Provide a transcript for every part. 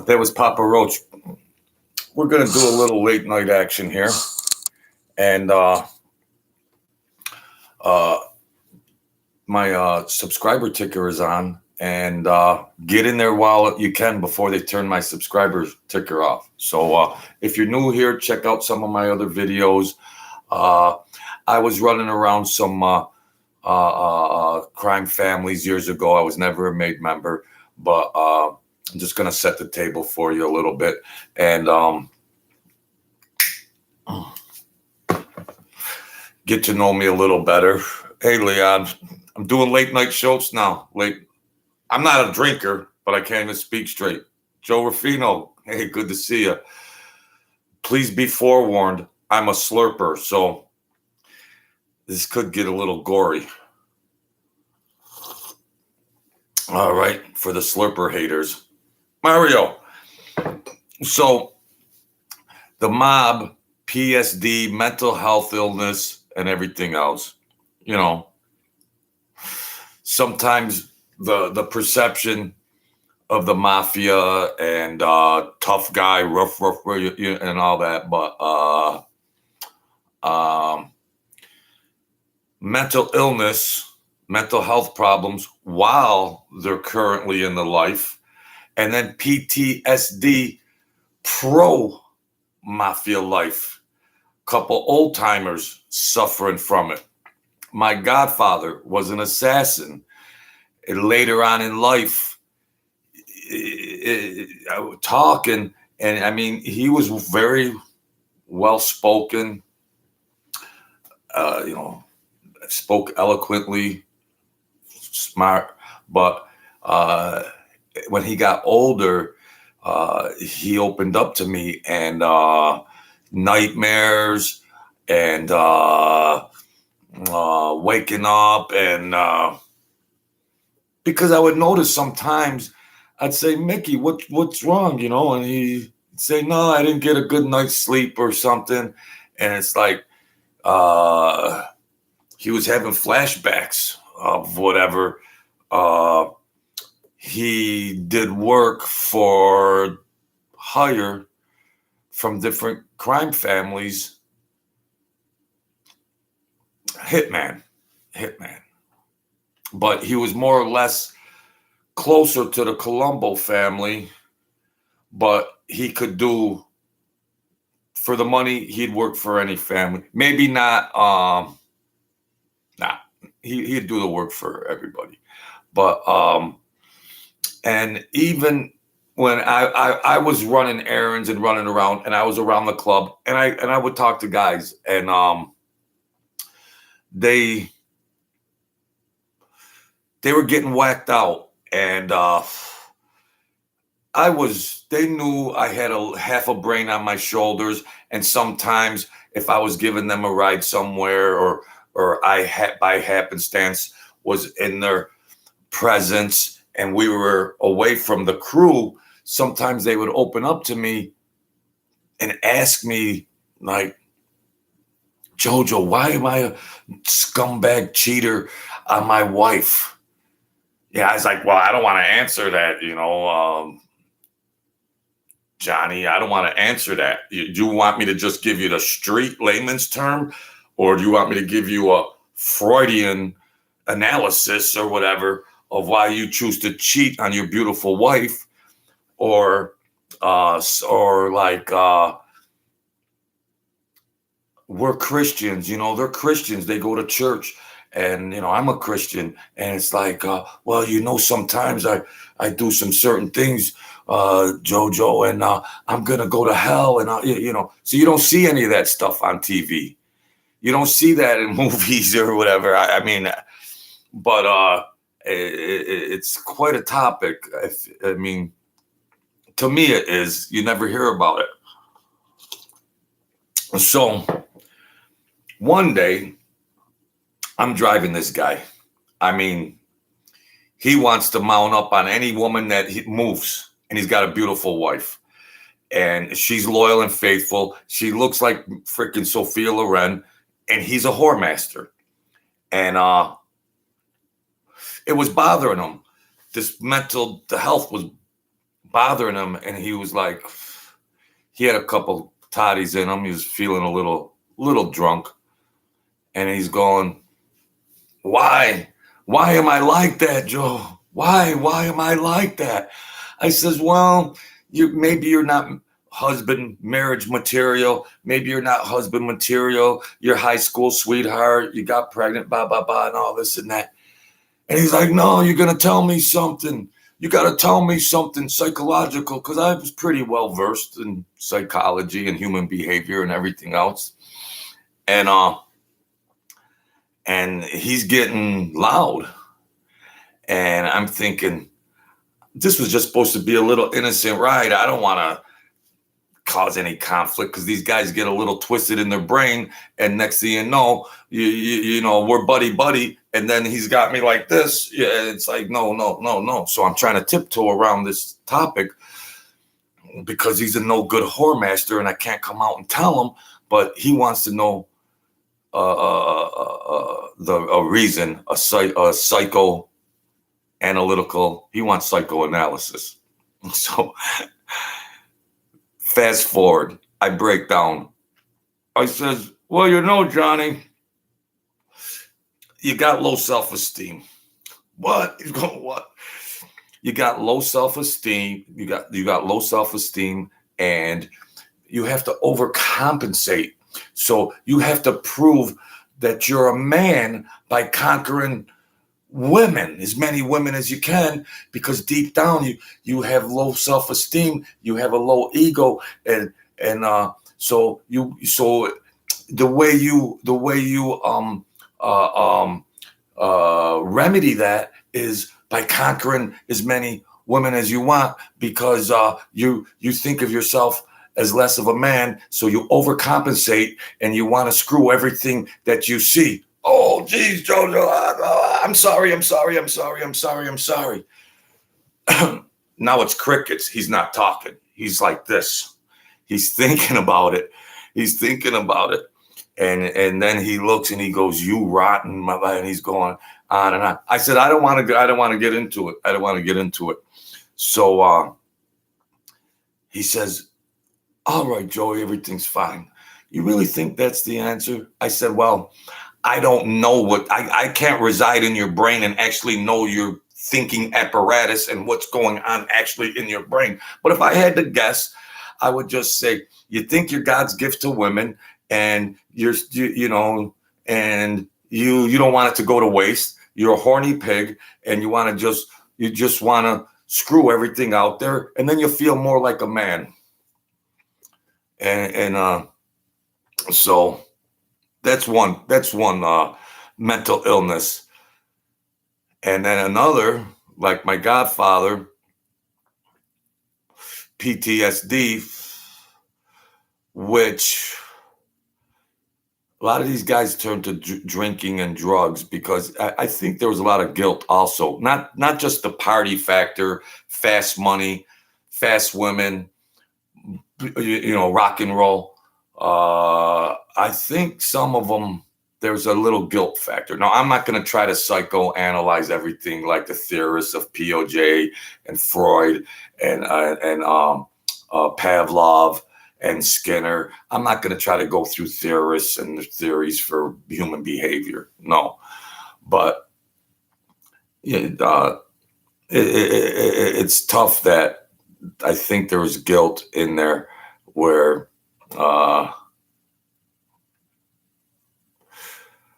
That was Papa Roach. We're going to do a little late night action here. And my subscriber ticker is on. And get in there while you can before they turn my subscriber ticker off. So if you're new here, check out some of my other videos. I was running around some crime families years ago. I was never a MAID member, but I'm just going to set the table for you a little bit. And get to know me a little better. Hey, Leon, I'm doing late night shows now. I'm not a drinker, but I can't even speak straight. Joe Ruffino, hey, good to see you. Please be forewarned, I'm a slurper, so this could get a little gory. All right, for the slurper haters. Mario. So the mob, Ptsd, mental health illness, and everything else, you know, sometimes the perception of the mafia and tough guy, rough, and all that, but mental illness, mental health problems while they're currently in the life, and then PTSD pro mafia life. Couple old timers suffering from it. My godfather was an assassin. Later on in life, talking, and I mean, he was very well spoken, spoke eloquently, smart, but when he got older, he opened up to me, and nightmares and waking up, and because I would notice sometimes I'd say, Mickey, what's wrong, and he'd say, no, I didn't get a good night's sleep or something. And it's like he was having flashbacks of whatever. He did work for hire from different crime families. Hitman. But he was more or less closer to the Colombo family, but he could do, for the money, he'd work for any family. Maybe not, he'd do the work for everybody. But, and even when I was running errands and running around, and I was around the club, and I would talk to guys, and they were getting whacked out, and they knew I had half a brain on my shoulders, and sometimes if I was giving them a ride somewhere, or I had by happenstance was in their presence and we were away from the crew, sometimes they would open up to me and ask me, like, Jojo, why am I a scumbag cheater on my wife? Yeah, I was like, well, I don't want to answer that, Johnny, I don't want to answer that. Do you want me to just give you the street layman's term, or do you want me to give you a Freudian analysis or whatever of why you choose to cheat on your beautiful wife, or like we're Christians, they're Christians, they go to church, and I'm a Christian, and it's like, well, sometimes I do some certain things, Jojo, and I'm gonna go to hell, and so you don't see any of that stuff on TV. You don't see that in movies or whatever. I mean, but it's quite a topic. I mean, to me, it is. You never hear about it. So one day, I'm driving this guy. I mean, he wants to mount up on any woman that he moves, and he's got a beautiful wife, and she's loyal and faithful. She looks like freaking Sophia Loren, and he's a whore master. And it was bothering him. The health was bothering him, and he was like, he had a couple toddies in him. He was feeling a little drunk, and he's going, why am I like that, Joe? Why am I like that? I says, well, maybe you're not marriage material. Maybe you're not husband material. You're high school sweetheart. You got pregnant, blah, blah, blah, and all this and that. And he's like, no, you're going to tell me something. You got to tell me something psychological, because I was pretty well versed in psychology and human behavior and everything else. And he's getting loud. And I'm thinking, this was just supposed to be a little innocent ride. I don't want to cause any conflict, because these guys get a little twisted in their brain, and next thing you know, you know, we're buddy, and then he's got me like this. Yeah, it's like no. So I'm trying to tiptoe around this topic, because he's a no good whore master, and I can't come out and tell him, but he wants to know a reason, a psychoanalytical. He wants psychoanalysis. So fast forward, I break down. I says, well, you know, Johnny, you got low self-esteem. What? He's going, what? You got low self-esteem. You got low self-esteem, and you have to overcompensate. So you have to prove that you're a man by conquering women, as many women as you can, because deep down you have low self-esteem, you have a low ego, and so the way you remedy that is by conquering as many women as you want, because you think of yourself as less of a man, so you overcompensate and you want to screw everything that you see. Oh, geez, Jojo, I'm sorry. Now it's crickets. He's not talking. He's like this. He's thinking about it. And then he looks and he goes, you rotten, and he's going on and on. I said, I don't want to get into it. So he says, all right, Joey, everything's fine. You really think that's the answer? I said, well, I don't know I can't reside in your brain and actually know your thinking apparatus and what's going on actually in your brain. But if I had to guess, I would just say, you think you're God's gift to women, and you don't want it to go to waste. You're a horny pig, and you just want to screw everything out there, and then you feel more like a man. So that's one mental illness. And then another, like my godfather, PTSD, which a lot of these guys turn to drinking and drugs, because I think there was a lot of guilt also. Not just the party factor, fast money, fast women, rock and roll. I think some of them, there's a little guilt factor. Now, I'm not going to try to psychoanalyze everything like the theorists of POJ and Freud and Pavlov and Skinner. I'm not going to try to go through theorists and the theories for human behavior. No, but it's tough that I think there was guilt in there where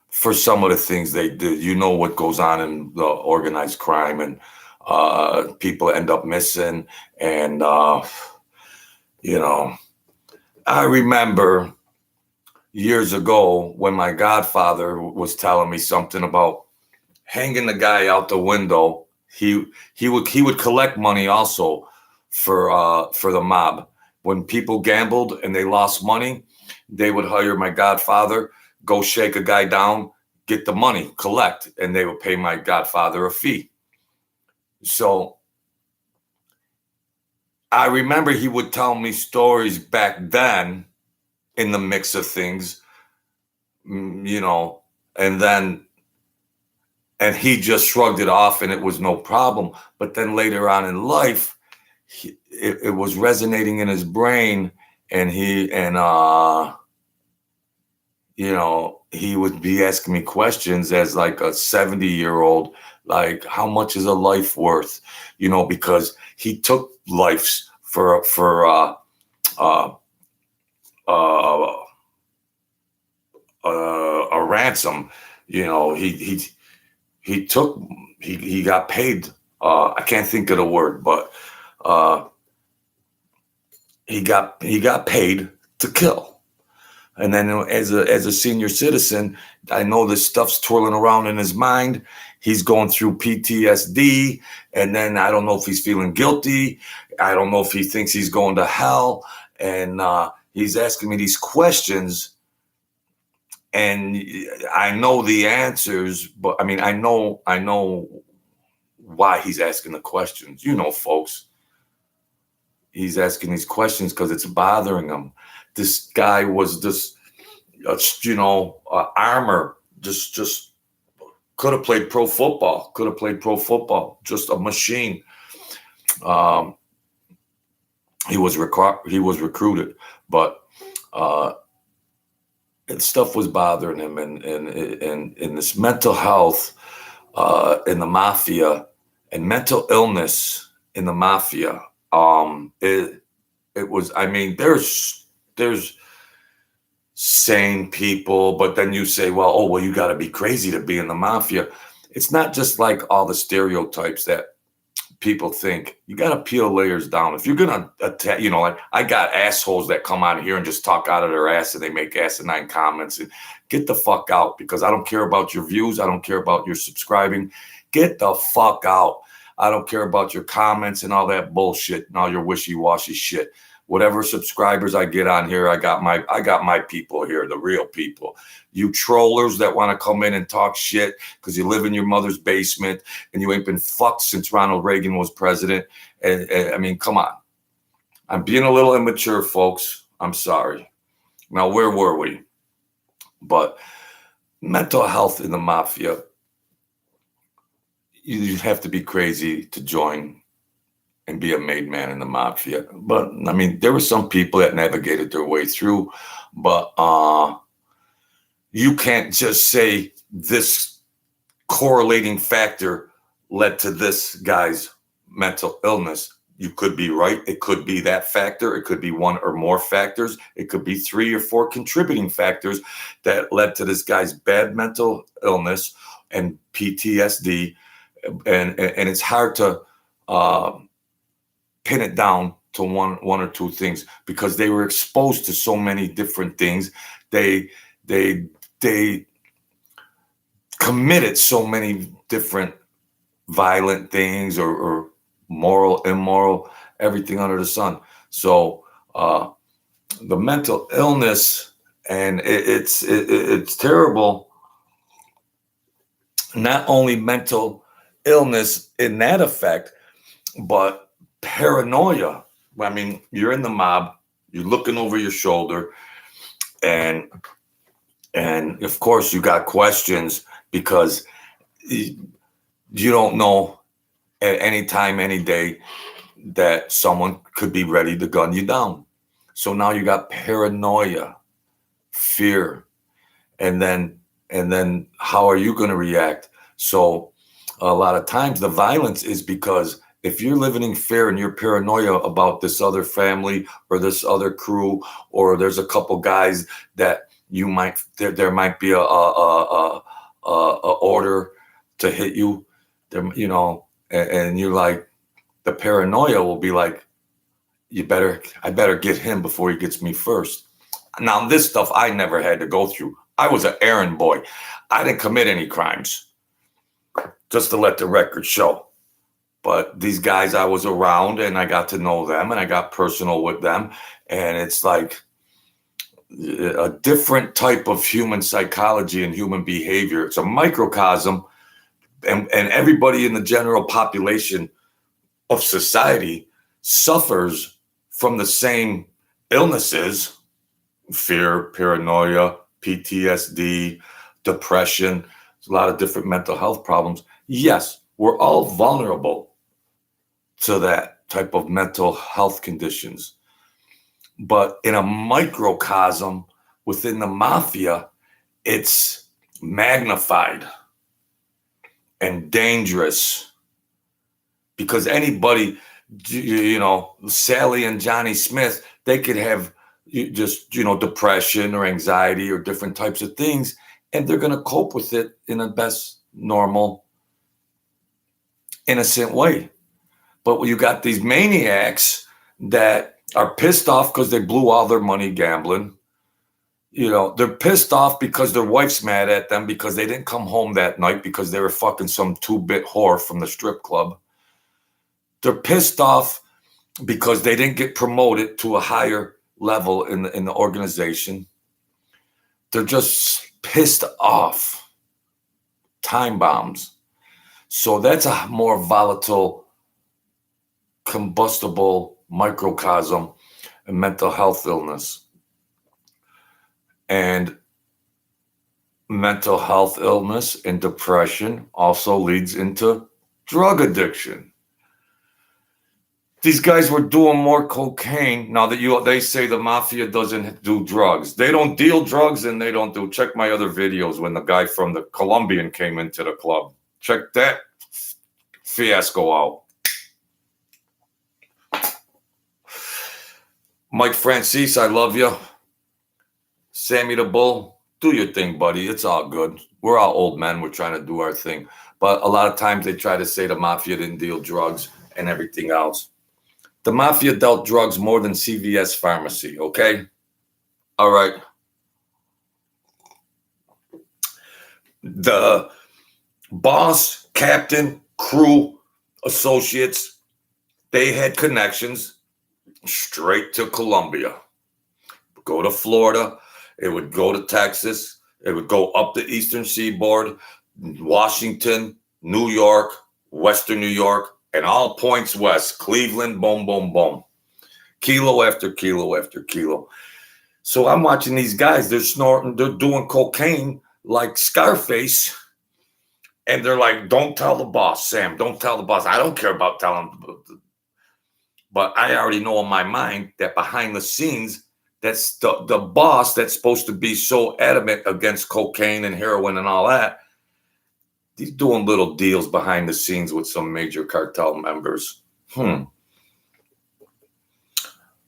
for some of the things they do, what goes on in the organized crime, and people end up missing. And, I remember years ago when my godfather was telling me something about hanging the guy out the window. He would collect money also for the mob. When people gambled and they lost money, they would hire my godfather, go shake a guy down, get the money, collect, and they would pay my godfather a fee. So I remember he would tell me stories back then in the mix of things, and then and he just shrugged it off and it was no problem. But then later on in life, it was resonating in his brain, and he would be asking me questions as like a 70-year-old, like, how much is a life worth? Because he took lives for uh, uh, a ransom. He took he got paid. I can't think of the word, but uh, he got paid to kill. And then as a senior citizen, I know this stuff's twirling around in his mind. He's going through PTSD, and then I don't know if he's feeling guilty. I don't know if he thinks he's going to hell. And he's asking me these questions, and I know the answers, but I mean, I know why he's asking the questions. Folks, he's asking these questions because it's bothering him. This guy was just, armor. Just could have played pro football. Just a machine. He was recruited, but stuff was bothering him, and in this mental health in the mafia, and mental illness in the mafia. It was. I mean, there's sane people, but then you say, well, you got to be crazy to be in the mafia. It's not just like all the stereotypes that people think. You got to peel layers down. If you're gonna attack, like I got assholes that come on here and just talk out of their ass, and they make asinine comments, and get the fuck out, because I don't care about your views. I don't care about your subscribing. Get the fuck out. I don't care about your comments and all that bullshit and all your wishy-washy shit. Whatever subscribers I get on here, I got my people here, the real people. You trollers that want to come in and talk shit because you live in your mother's basement and you ain't been fucked since Ronald Reagan was president. And I mean, come on. I'm being a little immature, folks. I'm sorry. Now, where were we? But mental health in the mafia, you have to be crazy to join and be a made man in the mafia. But I mean, there were some people that navigated their way through, but you can't just say this correlating factor led to this guy's mental illness. You could be right. It could be that factor. It could be one or more factors. It could be 3 or 4 contributing factors that led to this guy's bad mental illness and PTSD. And it's hard to pin it down to one or two things, because they were exposed to so many different things. They committed so many different violent things, or moral, immoral, everything under the sun. So the mental illness, and it's terrible. Not only mental illness in that effect, but paranoia. I mean, you're in the mob, you're looking over your shoulder, and of course you got questions, because you don't know at any time, any day, that someone could be ready to gun you down. So now you got paranoia, fear, and then how are you going to react? So a lot of times the violence is because if you're living in fear and you're paranoia about this other family or this other crew, or there's a couple guys that you might, there might be a order to hit you, there, and you're like, the paranoia will be like, I better get him before he gets me first. Now, this stuff I never had to go through. I was an errand boy. I didn't commit any crimes, just to let the record show. But these guys, I was around and I got to know them and I got personal with them. And it's like a different type of human psychology and human behavior. It's a microcosm, and everybody in the general population of society suffers from the same illnesses: fear, paranoia, PTSD, depression. a lot of different mental health problems. Yes, we're all vulnerable to that type of mental health conditions. But in a microcosm within the mafia, it's magnified and dangerous because anybody, Sally and Johnny Smith, they could have just, depression or anxiety or different types of things, and they're going to cope with it in the best, normal, innocent way. But you got these maniacs that are pissed off because they blew all their money gambling. They're pissed off because their wife's mad at them because they didn't come home that night because they were fucking some 2-bit whore from the strip club. They're pissed off because they didn't get promoted to a higher level in the organization. They're just pissed off. Time bombs. So that's a more volatile, combustible microcosm of mental health illness. And mental health illness and depression also leads into drug addiction. These guys were doing more cocaine. Now that they say the mafia doesn't do drugs. They don't deal drugs and they don't do. Check my other videos when the guy from the Colombian came into the club. Check that fiasco out. Mike Francis, I love you. Sammy the Bull, do your thing, buddy. It's all good. We're all old men. We're trying to do our thing. But a lot of times they try to say the mafia didn't deal drugs and everything else. The mafia dealt drugs more than CVS Pharmacy, okay? All right. The boss, captain, crew, associates, they had connections straight to Colombia. Go to Florida. It would go to Texas. It would go up the Eastern Seaboard, Washington, New York, Western New York, and all points west. Cleveland, boom, boom, boom. Kilo after kilo after kilo. So I'm watching these guys. They're snorting. They're doing cocaine like Scarface. And they're like, don't tell the boss, Sam. Don't tell the boss. I don't care about telling. But I already know in my mind that behind the scenes, that's the boss that's supposed to be so adamant against cocaine and heroin and all that. He's doing little deals behind the scenes with some major cartel members.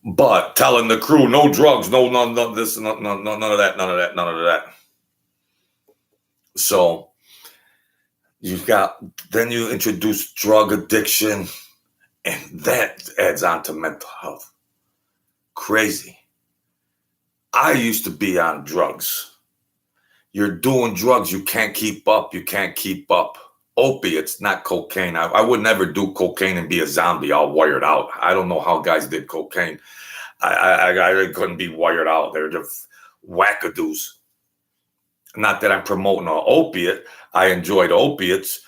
But telling the crew, no drugs, no, none of this, none of that, none of that. So then you introduce drug addiction, and that adds on to mental health. Crazy. I used to be on drugs. You're doing drugs, you can't keep up. Opiates, not cocaine. I would never do cocaine and be a zombie all wired out. I don't know how guys did cocaine. I couldn't be wired out. They're just wackadoos. Not that I'm promoting an opiate. I enjoyed opiates.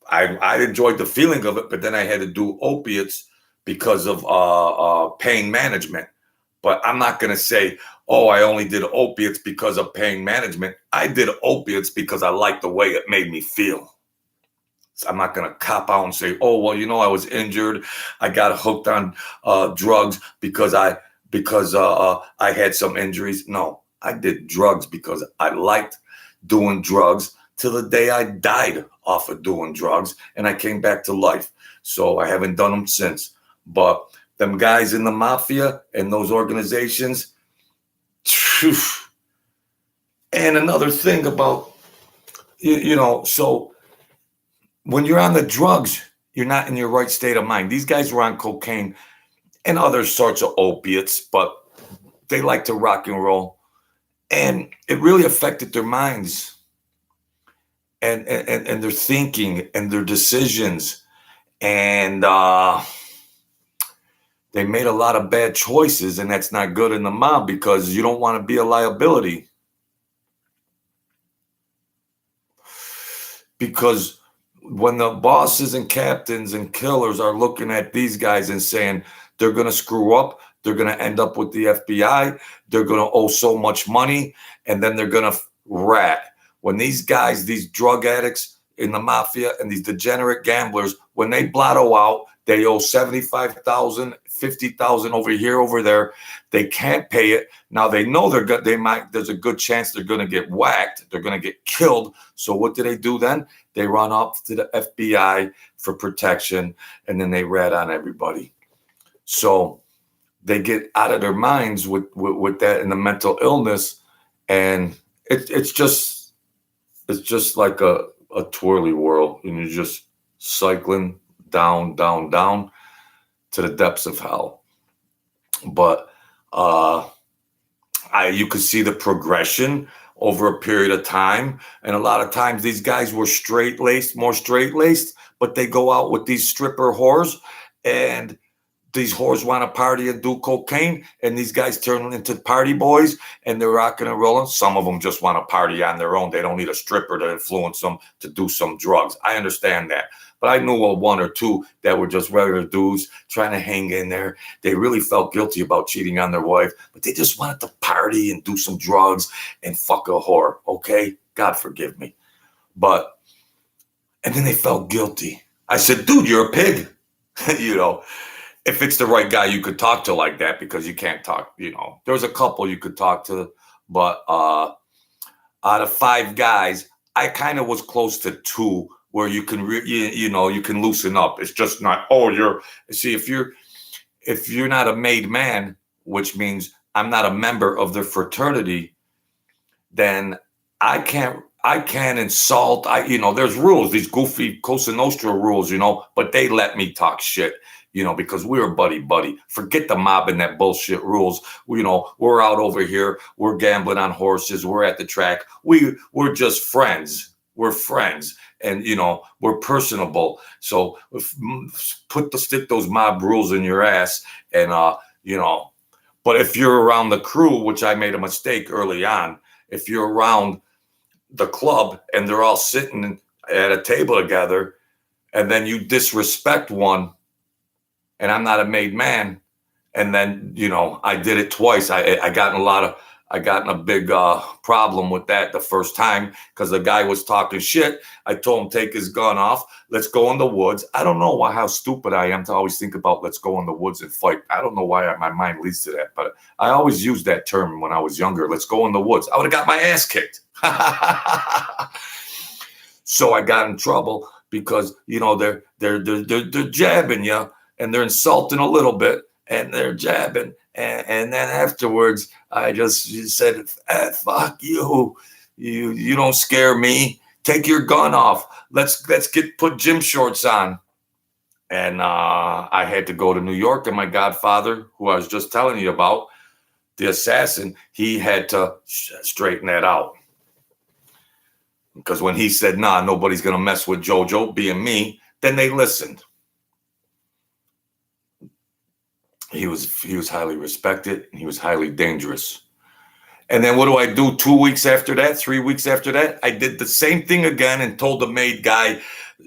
I enjoyed the feeling of it, but then I had to do opiates because of pain management. But I'm not going to say, oh, I only did opiates because of pain management. I did opiates because I liked the way it made me feel. So I'm not going to cop out and say, oh, well, I was injured. I got hooked on drugs because I had some injuries. No, I did drugs because I liked doing drugs till the day I died off of doing drugs, and I came back to life. So I haven't done them since. But them guys in the mafia and those organizations, and another thing about, so when you're on the drugs, you're not in your right state of mind. These guys were on cocaine and other sorts of opiates, but they like to rock and roll. And it really affected their minds and their thinking and their decisions. And they made a lot of bad choices, and that's not good in the mob because you don't want to be a liability. Because when the bosses and captains and killers are looking at these guys and saying they're going to screw up, they're going to end up with the FBI, they're going to owe so much money, and then they're going to rat. When these guys, these drug addicts in the mafia and these degenerate gamblers, when they blotto out, they owe 75,000, 50,000 over here, over there. They can't pay it. Now they know there's a good chance they're going to get whacked. They're going to get killed. So what do then? They run up to the FBI for protection, and then they rat on everybody. So they get out of their minds with that and the mental illness, and it's just like a twirly whirl, and you're just cycling down, down, down to the depths of hell. But you could see the progression over a period of time, and a lot of times these guys were more straight-laced, but they go out with these stripper whores, and these whores want to party and do cocaine, and these guys turn into party boys, and they're rocking and rolling. Some of them just want to party on their own. They don't need a stripper to influence them to do some drugs. I understand that. But I knew one or two that were just regular dudes trying to hang in there. They really felt guilty about cheating on their wife, but they just wanted to party and do some drugs and fuck a whore, okay? God forgive me. And then they felt guilty. I said, dude, you're a pig. If it's the right guy you could talk to like that, because you can't talk, there's a couple you could talk to, but out of 5 guys, I kind of was close to 2 where you can, you can loosen up. It's just not, if you're not a made man, which means I'm not a member of the fraternity, then I can't insult. There's rules, these goofy Cosa Nostra rules, but they let me talk shit. Because we're buddy. Forget the mob and that bullshit rules. We're out over here. We're gambling on horses. We're at the track. We're just friends. We're friends. And, we're personable. So stick those mob rules in your ass. And, but if you're around the crew, which I made a mistake early on, if you're around the club and they're all sitting at a table together, and then you disrespect one, and I'm not a made man, and then I did it twice. I got in a big problem with that the first time, because the guy was talking shit. I told him, take his gun off. Let's go in the woods. I don't know how stupid I am to always think about let's go in the woods and fight. I don't know why my mind leads to that, but I always used that term when I was younger. Let's go in the woods. I would have got my ass kicked. So I got in trouble because they're jabbing you. And they're insulting a little bit, and they're jabbing. And then afterwards, I just said, fuck you. You don't scare me. Take your gun off. Let's put gym shorts on. And I had to go to New York, and my godfather, who I was just telling you about, the assassin, he had to straighten that out. Because when he said, nah, nobody's going to mess with JoJo, being me, then they listened. He was highly respected, and he was highly dangerous. And then what do I do 2 weeks after that, 3 weeks after that? I did the same thing again and told the maid guy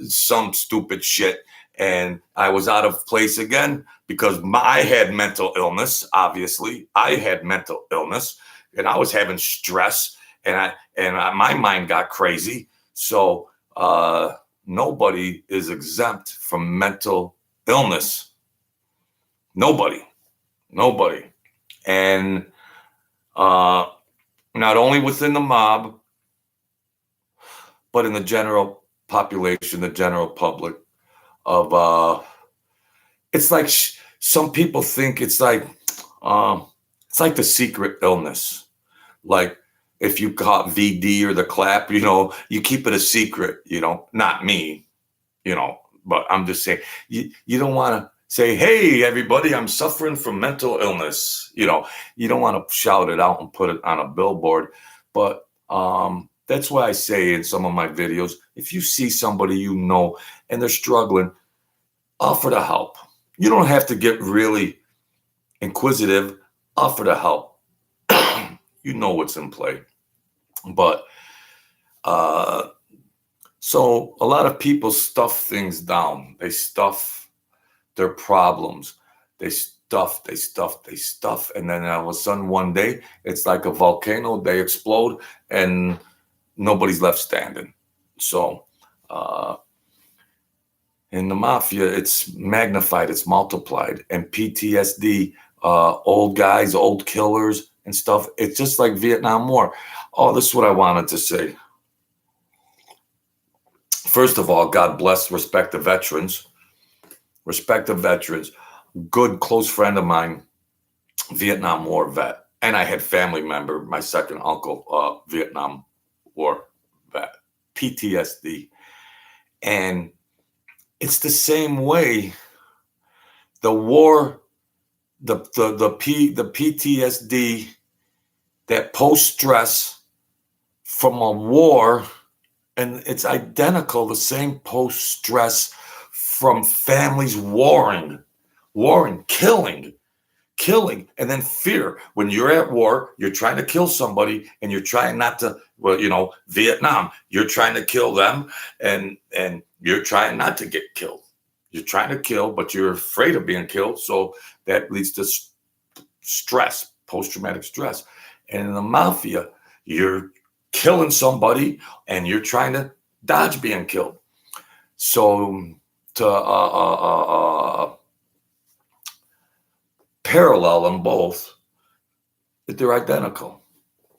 some stupid shit. And I was out of place again because I had mental illness, obviously. I had mental illness, and I was having stress, and my mind got crazy. So nobody is exempt from mental illness. Nobody. And not only within the mob, but in the general population, the general public it's like some people think it's like the secret illness. Like if you caught VD or the clap, you keep it a secret, not me, but I'm just saying you don't want to say, hey, everybody, I'm suffering from mental illness. You don't want to shout it out and put it on a billboard. But that's why I say in some of my videos, if you see somebody and they're struggling, offer to help. You don't have to get really inquisitive. Offer to help. You know what's in play. But so a lot of people stuff things down. They stuff their problems. They stuff. And then all of a sudden one day, it's like a volcano. They explode, and nobody's left standing. So in the mafia, it's magnified, it's multiplied. And PTSD, old guys, old killers and stuff, it's just like Vietnam War. Oh, this is what I wanted to say. First of all, God bless, respect the veterans. Respect the veterans. Good close friend of mine, Vietnam War vet. And I had family member, my second uncle, Vietnam War vet, PTSD. And it's the same way. The war, the PTSD, that post-stress from a war, and it's identical, the same post-stress from families warring, killing, and then fear. When you're at war, you're trying to kill somebody, and you're trying not to, well, Vietnam, you're trying to kill them, and you're trying not to get killed. You're trying to kill, but you're afraid of being killed, so that leads to stress, post-traumatic stress. And in the mafia, you're killing somebody, and you're trying to dodge being killed. So to parallel them both, they're identical,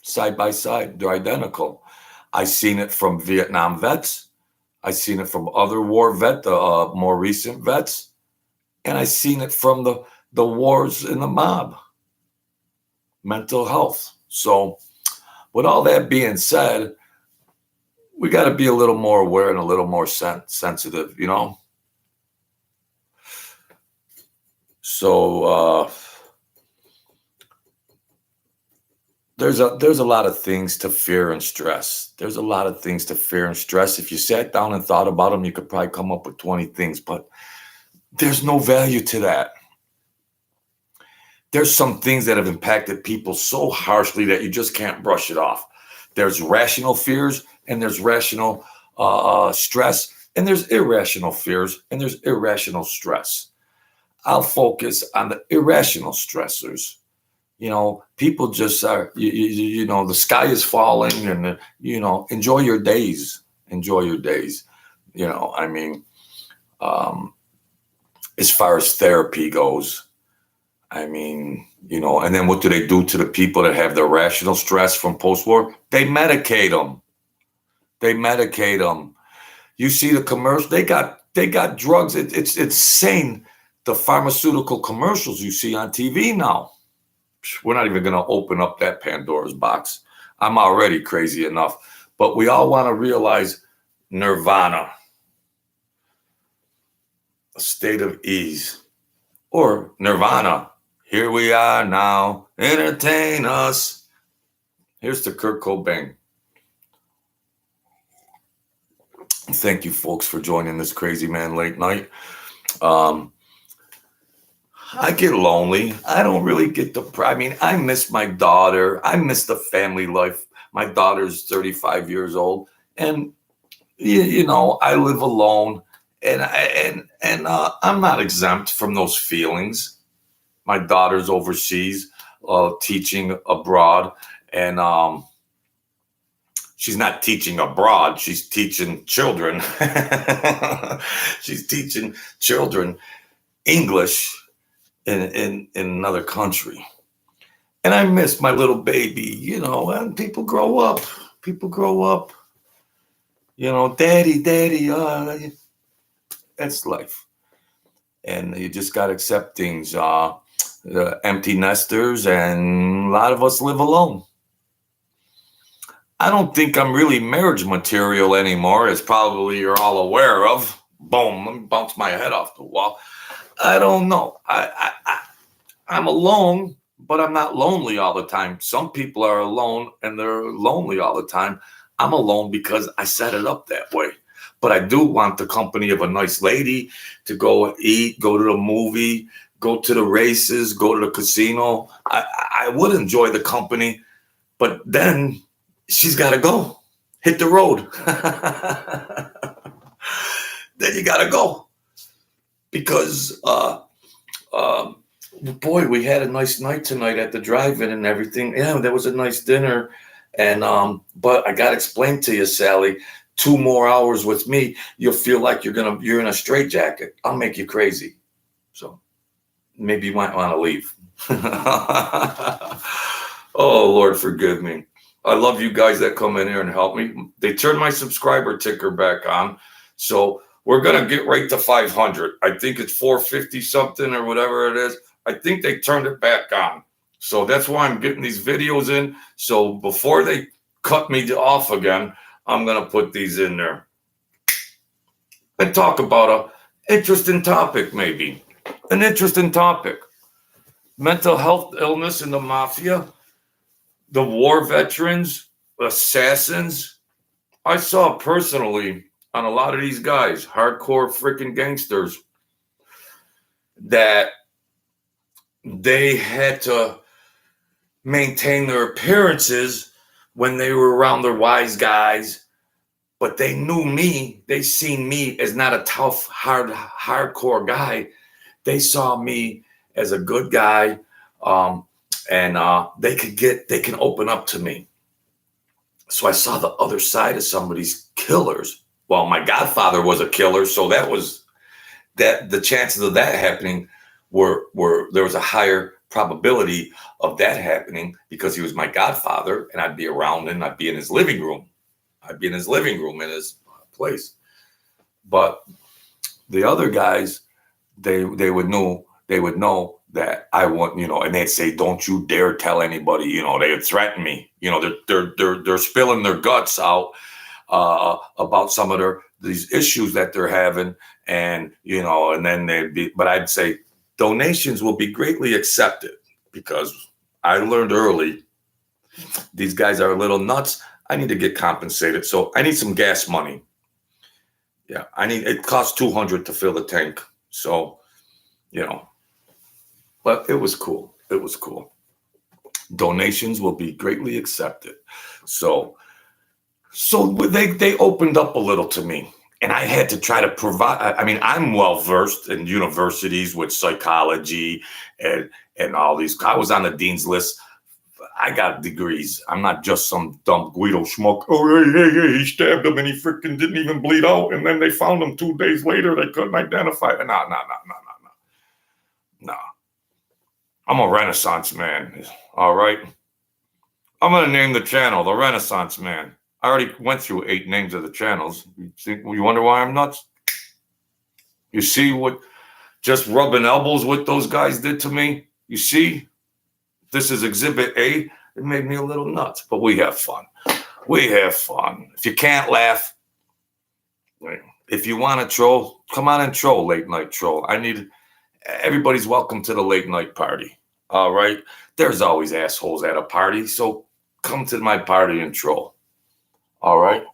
side by side. They're identical. I seen it from Vietnam vets. I seen it from other war vet, the more recent vets, and I seen it from the wars in the mob, mental health. So, with all that being said, we got to be a little more aware and a little more sensitive, So there's a lot of things to fear and stress. There's a lot of things to fear and stress. If you sat down and thought about them, you could probably come up with 20 things, but there's no value to that. There's some things that have impacted people so harshly that you just can't brush it off. There's rational fears, and there's rational stress, and there's irrational fears, and there's irrational stress. I'll focus on the irrational stressors. People just are, the sky is falling, and, enjoy your days. Enjoy your days. As far as therapy goes, and then what do they do to the people that have the rational stress from post-war? They medicate them. You see the commercial, they got drugs. It's insane. The pharmaceutical commercials you see on TV now. We're not even going to open up that Pandora's box. I'm already crazy enough. But we all want to realize nirvana, a state of ease, or nirvana. Here we are now. Entertain us. Here's to Kurt Cobain. Thank you, folks, for joining this Crazy Man Late Night. I get lonely. I don't really get I miss my daughter. I miss the family life. My daughter's 35 years old, and I live alone, and I'm not exempt from those feelings. My daughter's overseas, teaching abroad, and she's not teaching abroad. She's teaching children. She's teaching children English in another country. And I miss my little baby, and people grow up. Daddy, that's life. And you just got to accept things. Empty nesters, and a lot of us live alone. I don't think I'm really marriage material anymore, as probably you're all aware of. Boom, let me bounce my head off the wall. I don't know. I'm alone, but I'm not lonely all the time. Some people are alone and they're lonely all the time. I'm alone because I set it up that way. But I do want the company of a nice lady to go eat, go to the movie, go to the races, go to the casino. I would enjoy the company, but then she's got to go. Hit the road. Then you got to go. Because, boy, we had a nice night tonight at the drive-in and everything. Yeah, there was a nice dinner. And but I gotta explain to you, Sally, 2 more hours with me, you'll feel like you're in a straitjacket. I'll make you crazy. So maybe you might want to leave. Oh, Lord, forgive me. I love you guys that come in here and help me. They turned my subscriber ticker back on. So we're going to get right to 500. I think it's 450 something or whatever it is. I think they turned it back on. So that's why I'm getting these videos in. So before they cut me off again, I'm going to put these in there and talk about an interesting topic, maybe. An interesting topic. Mental health illness in the mafia, the war veterans, assassins. I saw personally on a lot of these guys, hardcore freaking gangsters, that they had to maintain their appearances when they were around their wise guys, but they knew me. They seen me as not a tough, hardcore guy. They saw me as a good guy, and they can open up to me. So I saw the other side of some of these killers. Well, my godfather was a killer, so that the chances of that happening were there was a higher probability of that happening because he was my godfather, and I'd be around him. I'd be in his living room. In his place. But the other guys, they would know that I want, and they'd say, "Don't you dare tell anybody." They would threaten me. They're spilling their guts out about some of these issues that they're having, and and then they'd be. But I'd say donations will be greatly accepted because I learned early these guys are a little nuts. I need to get compensated, so I need some gas money. Yeah, it costs $200 to fill the tank, so But it was cool. Donations will be greatly accepted. So they opened up a little to me, and I had to try to provide. I mean, I'm well versed in universities with psychology and all these. I was on the dean's list. I got degrees. I'm not just some dumb Guido schmuck. Oh, hey, he stabbed him and he freaking didn't even bleed out. And then they found him 2 days later. They couldn't identify it. No. I'm a Renaissance man. All right. I'm going to name the channel the Renaissance Man. I already went through 8 names of the channels. You wonder why I'm nuts? You see what just rubbing elbows with those guys did to me? You see? This is Exhibit A. It made me a little nuts, but we have fun. If you can't laugh, if you want to troll, come on and troll, late night troll. Everybody's welcome to the late night party. All right. There's always assholes at a party, so come to my party and troll. All right.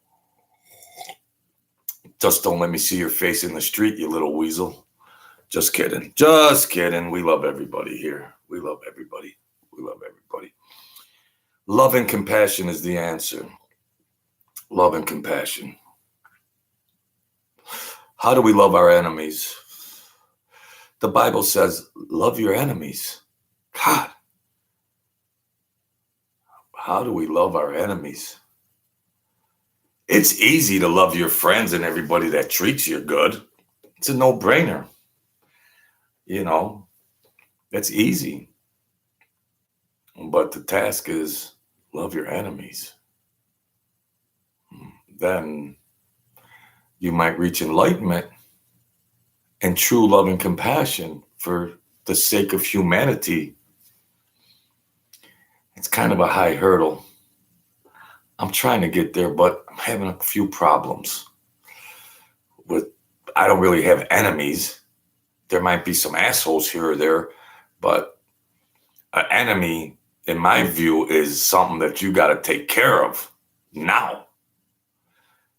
Just don't let me see your face in the street, you little weasel. Just kidding. We love everybody here. We love everybody. Love and compassion is the answer. Love and compassion. How do we love our enemies? The Bible says, love your enemies. God, how do we love our enemies? It's easy to love your friends and everybody that treats you good. It's a no-brainer. It's easy. But the task is love your enemies. Then you might reach enlightenment and true love and compassion for the sake of humanity. It's kind of a high hurdle. I'm trying to get there, but I'm having a few problems. I don't really have enemies. There might be some assholes here or there, but an enemy, in my view, is something that you got to take care of now.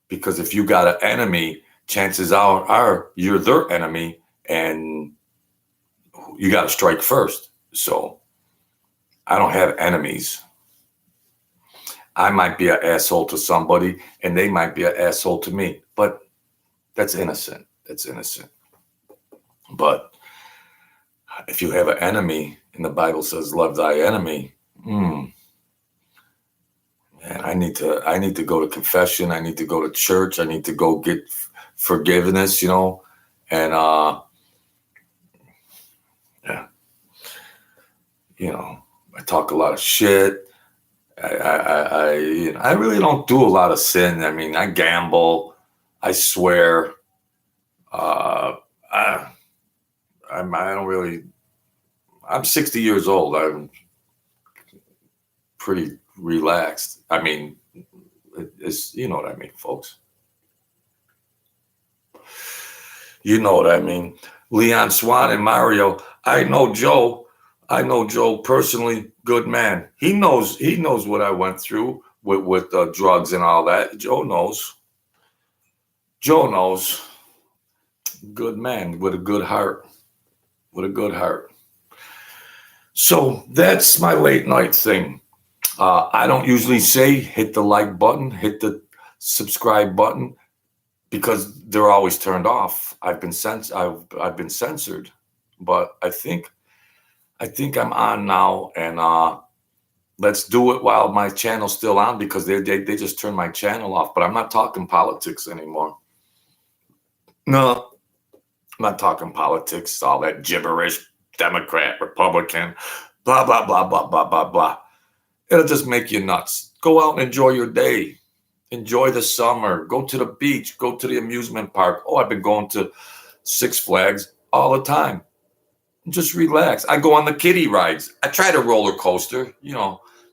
Because if you got an enemy, chances are you're their enemy and you got to strike first. So I don't have enemies. I might be an asshole to somebody and they might be an asshole to me, but that's innocent. But if you have an enemy and the Bible says love thy enemy, yeah, I need to go to confession. I need to go to church. I need to go get forgiveness, and yeah, I talk a lot of shit. I really don't do a lot of sin. I mean, I gamble, I swear. I don't really. I'm 60 years old. I'm pretty relaxed. I mean, it's you know what I mean, folks. You know what I mean. Leon Swan and Mario. I know Joe. I know Joe personally. Good man. He knows. He knows what I went through with drugs and all that. Joe knows. Joe knows. Good man with a good heart. With a good heart. So that's my late night thing. I don't usually say hit the like button, hit the subscribe button, because they're always turned off. I've been censored, but I think I'm on now, and let's do it while my channel's still on, because they just turned my channel off. But I'm not talking politics anymore. No, I'm not talking politics. All that gibberish, Democrat, Republican, blah blah blah blah blah blah blah. It'll just make you nuts. Go out and enjoy your day. Enjoy the summer. Go to the beach. Go to the amusement park. Oh, I've been going to Six Flags all the time. Just relax. I go on the kiddie rides. I tried a roller coaster,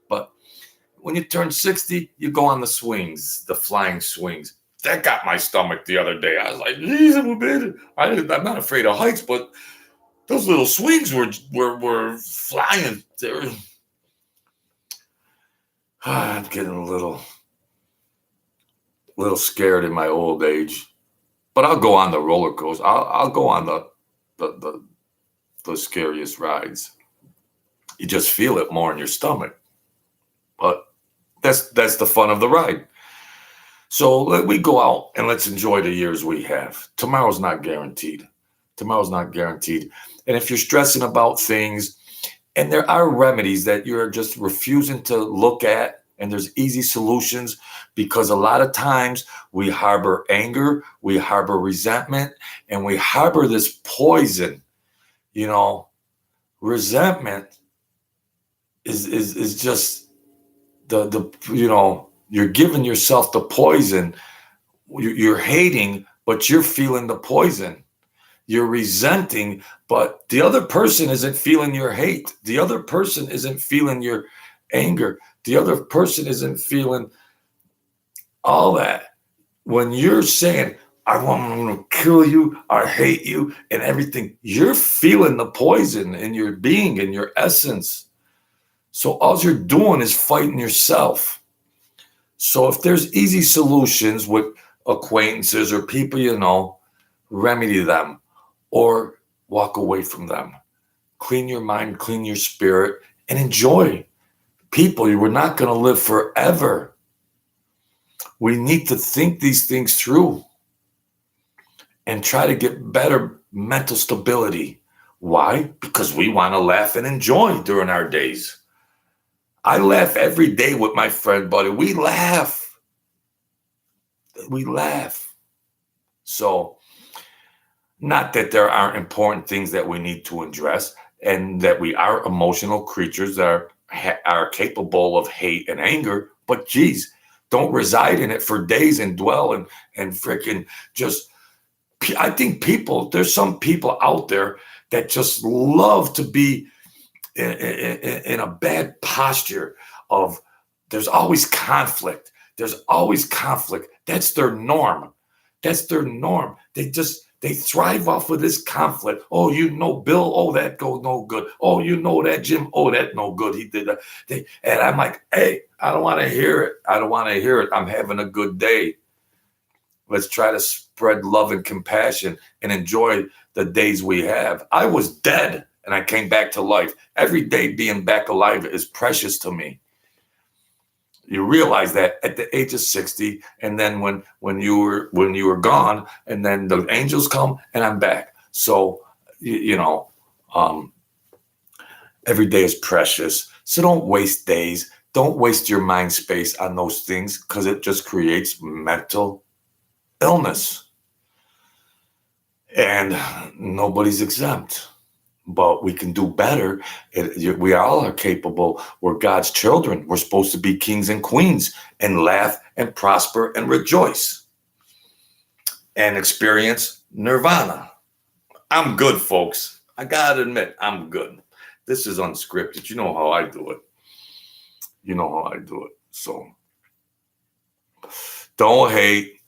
but when you turn 60, you go on the swings, the flying swings. That got my stomach the other day. I was like, geez, I'm not afraid of heights, but those little swings were flying. I'm getting a little scared in my old age, but I'll go on the roller coaster. I'll go on the scariest rides. You just feel it more in your stomach, but that's the fun of the ride. So we go out and let's enjoy the years we have. Tomorrow's not guaranteed. And if you're stressing about things, and there are remedies that you're just refusing to look at, and there's easy solutions, because a lot of times we harbor anger, we harbor resentment, and we harbor this poison. Resentment is just you're giving yourself the poison. You're hating, but you're feeling the poison. You're resenting, but the other person isn't feeling your hate. The other person isn't feeling your anger. The other person isn't feeling all that. When you're saying, I want to kill you, I hate you, and everything, you're feeling the poison in your being, in your essence. So all you're doing is fighting yourself. So if there's easy solutions with acquaintances or people remedy them or walk away from them. Clean your mind, clean your spirit, and enjoy. People, we're not going to live forever. We need to think these things through and try to get better mental stability. Why? Because we want to laugh and enjoy during our days. I laugh every day with my friend, buddy. We laugh. So, not that there aren't important things that we need to address, and that we are emotional creatures that are capable of hate and anger, but geez, don't reside in it for days and dwell and freaking just. I think there's some people out there that just love to be in a bad posture of there's always conflict. That's their norm. They thrive off of this conflict. Oh, Bill, oh, that go no good. Oh, that Jim, oh, that no good. He did that. And I'm like, hey, I don't want to hear it. I'm having a good day. Let's try to spread love and compassion and enjoy the days we have. I was dead and I came back to life. Every day being back alive is precious to me. You realize that at the age of 60, and then when you were gone, and then the angels come and I'm back. So every day is precious. So don't waste days. Don't waste your mind space on those things because it just creates mental illness. And nobody's exempt. But we can do better. We all are capable. We're God's children. We're supposed to be kings and queens and laugh and prosper and rejoice and experience nirvana. I'm good, folks. I gotta admit, I'm good. This is unscripted. You know how I do it. So don't hate,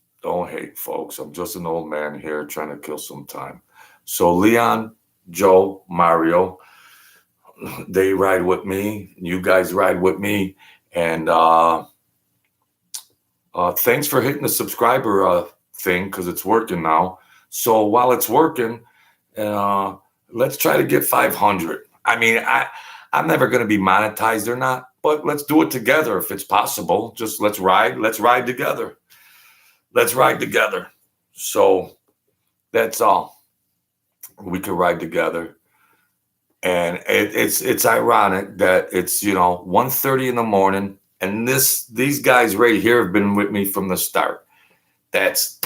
folks. I'm just an old man here trying to kill some time. So Leon, Joe, Mario, they ride with me. You guys ride with me. And thanks for hitting the subscriber thing because it's working now. So while it's working, let's try to get 500. I mean, I'm never going to be monetized or not, but let's do it together if it's possible. Just let's ride together. Let's ride together. So that's all. We could ride together. And it's ironic that it's 1:30 in the morning, and these guys right here have been with me from the start. That's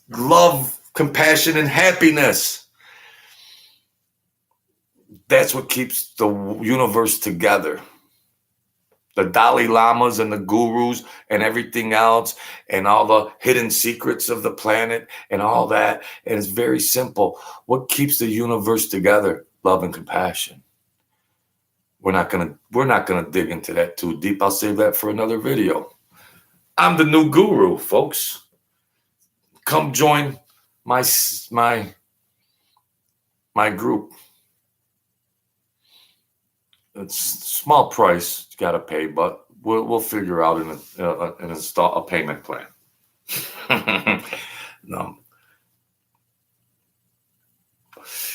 love, compassion, and happiness. That's what keeps the universe together. The Dalai Lamas and the gurus and everything else and all the hidden secrets of the planet and all that. And it's very simple. What keeps the universe together? Love and compassion. We're not gonna dig into that too deep. I'll save that for another video. I'm the new guru, folks. Come join my group. It's a small price you got to pay, but we'll figure out a payment plan. No.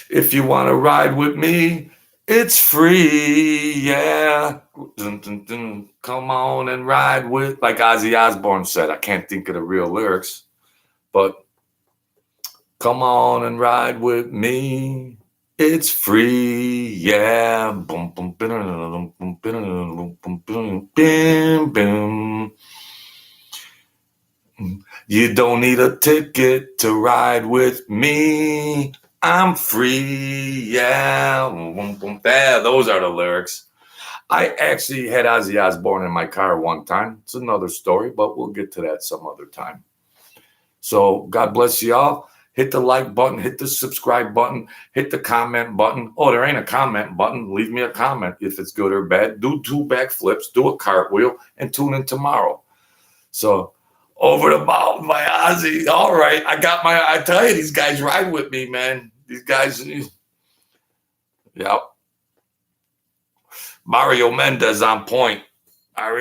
If you want to ride with me, it's free. Yeah. Come on and ride with, like Ozzy Osbourne said. I can't think of the real lyrics, but come on and ride with me. It's free, yeah. Boom, boom, boom, boom, boom, boom, boom. You don't need a ticket to ride with me. I'm free, yeah. Boom, boom. Yeah, those are the lyrics. I actually had Ozzy Osbourne in my car one time. It's another story, but we'll get to that some other time. So God bless y'all. Hit the like button, hit the subscribe button, hit the comment button. Oh, there ain't a comment button. Leave me a comment if it's good or bad. Do 2 backflips, do a cartwheel, and tune in tomorrow. So over the mountain by Ozzy. All right. I tell you, these guys ride with me, man. These guys, yep. Mario Mendez on point. I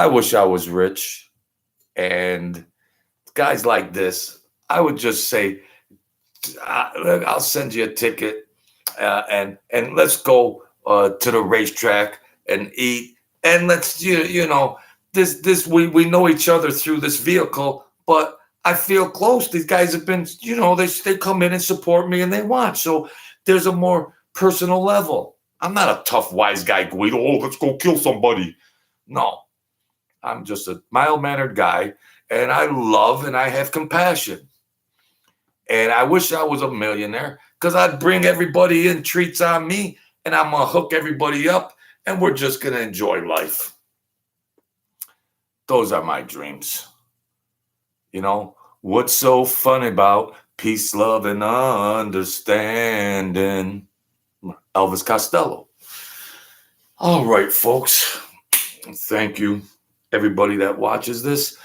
wish I was rich. And guys like this, I would just say, I'll send you a ticket and let's go to the racetrack and eat. And let's, we know each other through this vehicle, but I feel close. These guys have been, they come in and support me and they watch. So there's a more personal level. I'm not a tough, wise guy, Guido. Oh, let's go kill somebody. No, I'm just a mild-mannered guy. And I love and I have compassion. And I wish I was a millionaire because I'd bring everybody in, treats on me, and I'm going to hook everybody up, and we're just going to enjoy life. Those are my dreams. What's so funny about peace, love, and understanding? Elvis Costello. All right, folks. Thank you, everybody that watches this.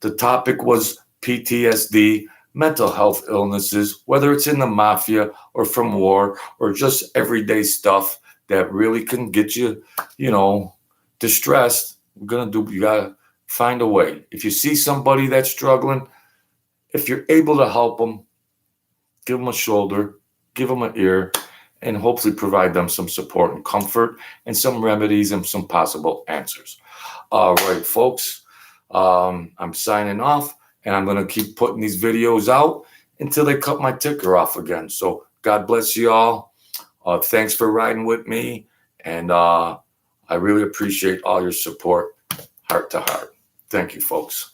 The topic was PTSD, mental health illnesses, whether it's in the mafia or from war or just everyday stuff that really can get you, distressed. You got to find a way. If you see somebody that's struggling, if you're able to help them, give them a shoulder, give them an ear, and hopefully provide them some support and comfort and some remedies and some possible answers. All right, folks. I'm signing off, and I'm going to keep putting these videos out until they cut my ticker off again. So God bless you all. Thanks for riding with me, and I really appreciate all your support, heart to heart. Thank you, folks.